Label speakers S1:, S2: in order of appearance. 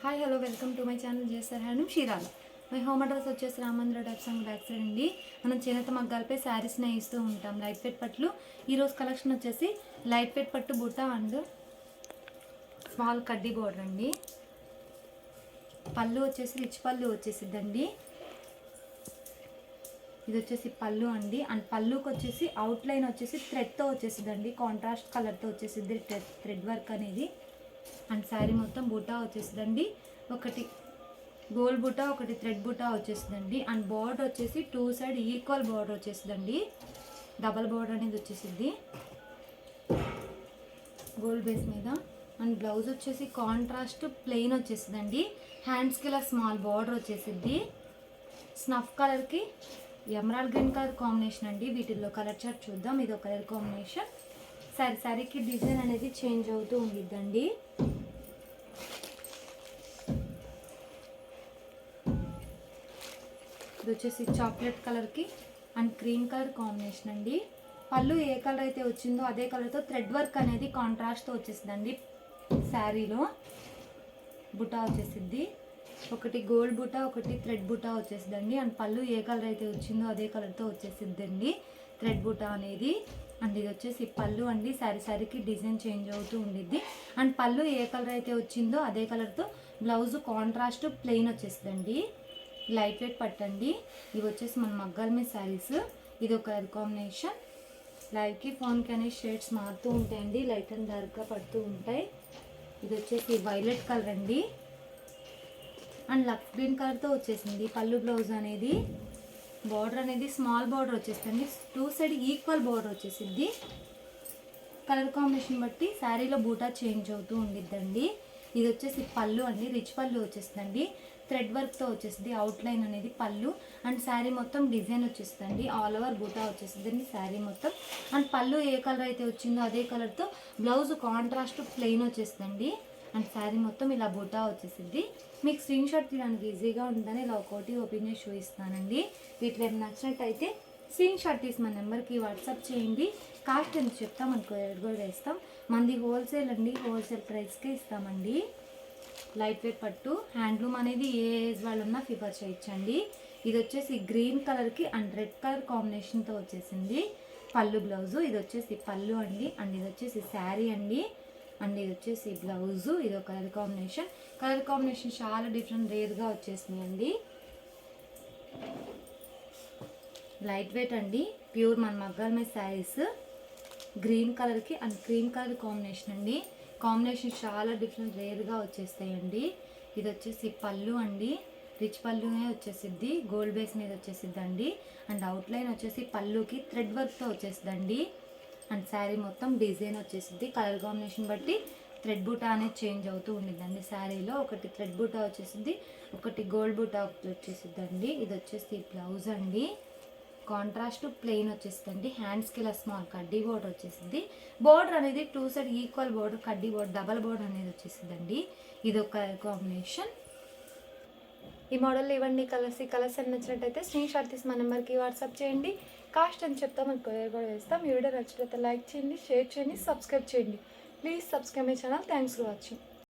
S1: Hi hello welcome to my channel జేసర్ హ్యాండ్ Chirala. My home address వచ్చేసి రామంద్ర డబ్ సంగ్ బ్యాక్ సైడ్ అండి. మనం చేనేత మగ్గాలపై శారీస్ నేయిస్తూ ఉంటాం. లైట్ వెయిట్ పట్లు ఈరోజు కలెక్షన్ వచ్చేసి లైట్ వెయిట్ పట్టు బుట్ట అండ్ స్మాల్ కడ్డీ బోర్డర్ అండి. పళ్ళు వచ్చేసి రిచ్ పళ్ళు వచ్చేసిద్దండి. ఇది వచ్చేసి పళ్ళు అండి. అండ్ పళ్ళుకి వచ్చేసి అవుట్లైన్ వచ్చేసి థ్రెడ్తో వచ్చేసిద్దండి. కాంట్రాస్ట్ కలర్తో వచ్చేసిద్ది థ్రెడ్ వర్క్ అనేది. అండ్ శారీ మొత్తం బూటా వచ్చేసిందండి. ఒకటి గోల్డ్ బూటా, ఒకటి థ్రెడ్ బూటా వచ్చేసిందండి. అండ్ బార్డర్ వచ్చేసి టూ సైడ్ ఈక్వల్ బార్డర్ వచ్చేసిందండి. డబల్ బార్డర్ అనేది వచ్చేసిద్ది గోల్డ్ బేస్ మీద. అండ్ బ్లౌజ్ వచ్చేసి కాంట్రాస్ట్ ప్లెయిన్ వచ్చేసిందండి. హ్యాండ్స్కి ఇలా స్మాల్ బార్డర్ వచ్చేసిద్ది. స్నఫ్ కలర్కి ఎమరాల్డ్ గ్రీన్ కలర్ కాంబినేషన్ అండి. వీటిల్లో కలర్ చార్ట్ చూద్దాం. ఇది ఒక కలర్ కాంబినేషన్. శారీకి డిజైన్ అనేది చేంజ్ అవుతూ ఉండిద్దండి. ఇది వచ్చేసి చాక్లెట్ కలర్కి అండ్ క్రీమ్ కలర్ కాంబినేషన్ అండి. పళ్ళు ఏ కలర్ అయితే వచ్చిందో అదే కలర్తో థ్రెడ్ వర్క్ అనేది కాంట్రాస్ట్తో వచ్చేసిందండి. శారీలో బుటా వచ్చేసిద్ది. ఒకటి గోల్డ్ బుటా, ఒకటి థ్రెడ్ బుటా వచ్చేసిద్దండి. అండ్ పళ్ళు ఏ కలర్ అయితే వచ్చిందో అదే కలర్తో వచ్చేసిద్దండి థ్రెడ్ బుటా అనేది. అండ్ ఇది వచ్చేసి పళ్ళు అండి. శారీకి డిజైన్ చేంజ్ అవుతూ ఉండిద్ది. అండ్ పళ్ళు ఏ కలర్ అయితే వచ్చిందో అదే కలర్తో బ్లౌజ్ కాంట్రాస్ట్ ప్లెయిన్ వచ్చేసిందండి. లైట్ వెయిట్ పట్టండి. ఇవి వచ్చేసి మన మగ్గాల మీద శారీస్. ఇది ఒక కలర్ కాంబినేషన్. లైవ్కి ఫోన్కి అనే షేడ్స్ మారుతూ ఉంటాయండి. లైట్ అండ్ డార్క్గా పడుతూ ఉంటాయి. ఇది వచ్చేసి వైలెట్ కలర్ అండి. అండ్ లక్స్ గ్రీన్ కలర్తో వచ్చేసింది పళ్ళు బ్లౌజ్ అనేది. బార్డర్ అనేది స్మాల్ బార్డర్ వచ్చేస్తుంది. టూ సైడ్ ఈక్వల్ బార్డర్ వచ్చేసిద్ది. కలర్ కాంబినేషన్ బట్టి శారీలో బూటా చేంజ్ అవుతూ ఉండిద్దండి. ఇది వచ్చేసి పళ్ళు అండి. రిచ్ పళ్ళు వచ్చేస్తుందండి. థ్రెడ్ వర్క్తో వచ్చేసింది అవుట్లైన్ అనేది పళ్ళు. అండ్ శారీ మొత్తం డిజైన్ వచ్చేస్తుందండి. ఆల్ ఓవర్ బూటా వచ్చేసిందండి శారీ మొత్తం. అండ్ పళ్ళు ఏ కలర్ అయితే వచ్చిందో అదే కలర్తో బ్లౌజ్ కాంట్రాస్ట్ ప్లెయిన్ వచ్చేస్తుందండి. అండ్ శారీ మొత్తం ఇలా బూటా వచ్చేసింది. మీకు స్క్రీన్ షాట్ తీయడానికి ఈజీగా ఉంటుందని ఇలా ఒక్కోటి ఓపెన్ చేసి చూపిస్తానండి. వీటిలో ఏమైనా నచ్చినట్టయితే స్క్రీన్ షాట్ తీసి మన నెంబర్కి వాట్సాప్ చేయండి. కాస్ట్ ఎంత చెప్తాం మనకు కూడా వేస్తాం. మంది హోల్సేల్ అండి. హోల్సేల్ ప్రైస్కే ఇస్తామండి. లైట్ వెయిట్ పట్టు హ్యాండ్లూమ్ అనేది ఏ ఏజ్ వాళ్ళన్నా ప్రిఫర్ చేయొచ్చండి. ఇది వచ్చేసి గ్రీన్ కలర్కి అండ్ రెడ్ కలర్ కాంబినేషన్తో వచ్చేసింది పళ్ళు బ్లౌజు. ఇది వచ్చేసి పళ్ళు అండి. అండ్ ఇది వచ్చేసి శారీ అండి. అండ్ ఇది వచ్చేసి బ్లౌజు. ఇది ఒక కలర్ కాంబినేషన్ చాలా డిఫరెంట్ రేర్గా వచ్చేసినాయి అండి. లైట్ వెయిట్ అండి. ప్యూర్ మన మగ్గాల మీద శారీస్. గ్రీన్ కలర్కి అండ్ క్రీమ్ కలర్ కాంబినేషన్ అండి. కాంబినేషన్ చాలా డిఫరెంట్ రేర్గా వచ్చేస్తాయండి. ఇది వచ్చేసి పళ్ళు అండి. రిచ్ పళ్ళునే వచ్చేసిద్ది. గోల్డ్ బేస్ మీద వచ్చేసిద్దండి. అండ్ అవుట్లైన్ వచ్చేసి పళ్ళుకి థ్రెడ్ వర్క్తో వచ్చేసిద్దండి. అండ్ శారీ మొత్తం డిజైన్ వచ్చేసిద్ది. కలర్ కాంబినేషన్ బట్టి థ్రెడ్ బూటా అనేది చేంజ్ అవుతూ ఉండిద్దండి. శారీలో ఒకటి థ్రెడ్ బూటా వచ్చేసిద్ది, ఒకటి గోల్డ్ బూటా వచ్చేసిద్దండి. ఇది వచ్చేసి బ్లౌజ్ అండి. కాంట్రాస్ట్ ప్లెయిన్ వచ్చేసిందండి. హ్యాండ్స్కి ఇలా స్మాల్ కడ్డీ బోర్డర్ వచ్చేసింది. బోర్డర్ అనేది టూ సైడ్ ఈక్వల్ బోర్డర్, కడ్డీ బోర్డర్, డబల్ బోర్డర్ అనేది వచ్చేసిందండి. ఇది ఒక కాంబినేషన్. ఈ మోడల్ ఇవన్నీ కలర్స్ అని నచ్చినట్టయితే స్క్రీన్ షాట్ తీసి మా నెంబర్కి వాట్సాప్ చేయండి. కాస్ట్ అని చెప్తాం, మనకు కొరియర్ కూడా వేస్తాం. ఈ వీడియో నచ్చినట్లయితే లైక్ చేయండి, షేర్ చేయండి, సబ్స్క్రైబ్ చేయండి. Please subscribe my channel. Thanks for watching.